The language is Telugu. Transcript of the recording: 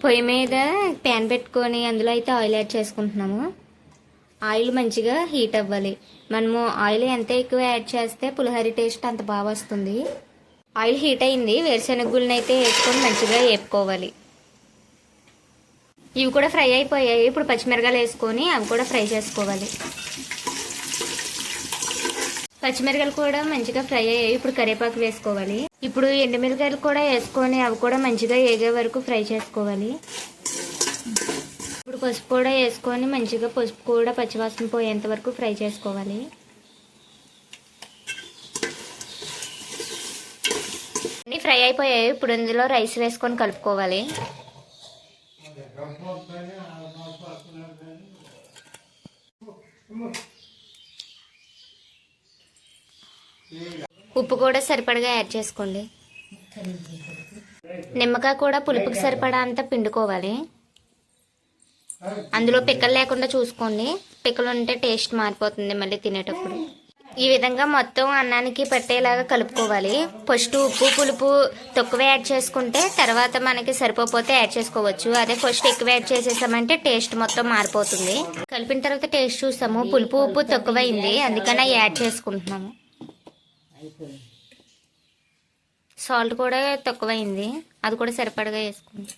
పొయ్యి మీద ప్యాన్ పెట్టుకొని అందులో అయితే ఆయిల్ యాడ్ చేసుకుంటున్నాము. ఆయిల్ మంచిగా హీట్ అవ్వాలి. మనము ఆయిల్ ఎంత ఎక్కువ యాడ్ చేస్తే పులిహోర టేస్ట్ అంత బాగా వస్తుంది. ఆయిల్ హీట్ అయింది. వేరుశెనగ గుళ్ళని అయితే వేసుకొని మంచిగా వేపుకోవాలి. ఇవి కూడా ఫ్రై అయిపోయాయి. ఇప్పుడు పచ్చిమిరకాయలు వేసుకొని అవి కూడా ఫ్రై చేసుకోవాలి. పచ్చిమిరకాయలు కూడా మంచిగా ఫ్రై అయ్యాయి. ఇప్పుడు కరివేపాకు వేసుకోవాలి. ఇప్పుడు ఎండుమిరకాయలు కూడా వేసుకొని అవి కూడా మంచిగా ఏగే వరకు ఫ్రై చేసుకోవాలి. ఇప్పుడు పసుపు కూడా వేసుకొని మంచిగా పసుపు కూడా పచ్చివాసన పోయేంత వరకు ఫ్రై చేసుకోవాలి. అన్నీ ఫ్రై అయిపోయాయి. ఇప్పుడు ఇందులో రైస్ వేసుకొని కలుపుకోవాలి. ఉప్పు కూడా సరిపడగా యాడ్ చేసుకోండి. నిమ్మకాయ కూడా పులుపుకి సరిపడా అంతా పిండుకోవాలి. అందులో పిక్కలు లేకుండా చూసుకోండి. పిక్కలు ఉంటే టేస్ట్ మారిపోతుంది మళ్ళీ తినేటప్పుడు. ఈ విధంగా మొత్తం అన్నానికి పట్టేలాగా కలుపుకోవాలి. ఫస్ట్ ఉప్పు పులుపు తక్కువ యాడ్ చేసుకుంటే తర్వాత మనకి సరిపోతే యాడ్ చేసుకోవచ్చు. అదే ఫస్ట్ ఎక్కువ యాడ్ చేసేసామంటే టేస్ట్ మొత్తం మారిపోతుంది. కలిపిన తర్వాత టేస్ట్ చూసాము. పులుపు ఉప్పు తక్కువైంది, అందుకని యాడ్ చేసుకుంటున్నాము. సాల్ట్ కూడా తక్కువైంది, అది కూడా సరిపడగా వేసుకుంటాం.